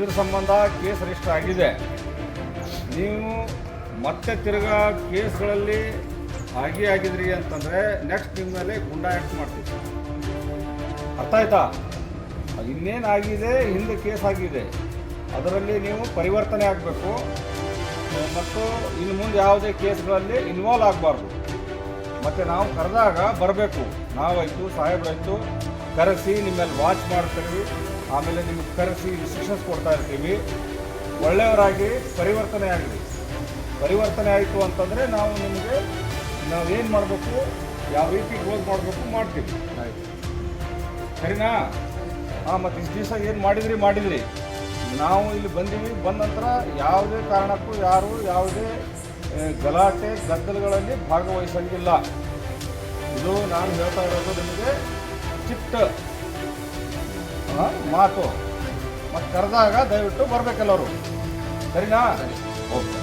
ಇದ್ರ ಸಂಬಂಧ case register ಆಗಿದೆ. ನೀವು ಮತ್ತೆ ತಿರ್ಗಾ ಕೇಸ್ಗಳಲ್ಲಿ ಆಗಿದ್ರಿ ಅಂತಂದರೆ ನೆಕ್ಸ್ಟ್ ನಿಮ್ಮ ಮೇಲೆ ಗುಂಡಾ ಆ್ಯಕ್ಟ್ ಮಾಡ್ತೀವಿ. ಅರ್ಥ ಆಯ್ತಾ? ಇನ್ನೇನು ಆಗಿದೆ, ಹಿಂದೆ ಕೇಸ್ ಆಗಿದೆ, ಅದರಲ್ಲಿ ನೀವು ಪರಿವರ್ತನೆ ಆಗಬೇಕು ಮತ್ತು ಇನ್ನು ಮುಂದೆ ಯಾವುದೇ ಕೇಸ್ಗಳಲ್ಲಿ ಇನ್ವಾಲ್ವ್ ಆಗಬಾರ್ದು. ಮತ್ತು ನಾವು ಕರೆದಾಗ ಬರಬೇಕು, ನಾವಾಯಿತು ಸಾಹೇಬ್ರಾಯಿತು ಕರೆಸಿ ನಿಮ್ಮಲ್ಲಿ ವಾಚ್ ಮಾಡ್ತೀವಿ, ಆಮೇಲೆ ನಿಮಗೆ ಕರೆಸಿ ಇನ್ಸ್ಟ್ರಕ್ಷನ್ಸ್ ಕೊಡ್ತಾ ಇರ್ತೀವಿ. ಒಳ್ಳೆಯವರಾಗಿ ಪರಿವರ್ತನೆ ಆಗಲಿ. ಪರಿವರ್ತನೆ ಆಯಿತು ಅಂತಂದರೆ ನಾವೇನು ಮಾಡಬೇಕು, ಯಾವ ರೀತಿ ಕ್ಲೋಸ್ ಮಾಡಬೇಕು ಮಾಡ್ತೀವಿ. ಆಯಿತು, ಸರಿನಾ? ಮತ್ತು ಇಷ್ಟು ದಿವಸ ಏನು ಮಾಡಿದ್ರಿ ನಾವು ಇಲ್ಲಿ ಬಂದ ನಂತರ ಯಾವುದೇ ಕಾರಣಕ್ಕೂ ಯಾರು ಯಾವುದೇ ಗಲಾಟೆ ಗದ್ದಲಗಳಲ್ಲಿ ಭಾಗವಹಿಸಂಗಿಲ್ಲ. ಇದು ನಾನು ಹೇಳ್ತಾ ಇರೋದು ನಿಮಗೆ ಚಿಟ್ಟ ಮಾತು. ಮತ್ತು ಕರೆದಾಗ ದಯವಿಟ್ಟು ಬರಬೇಕೆಲ್ಲರೂ, ಸರಿನಾ? ಓಕೆ.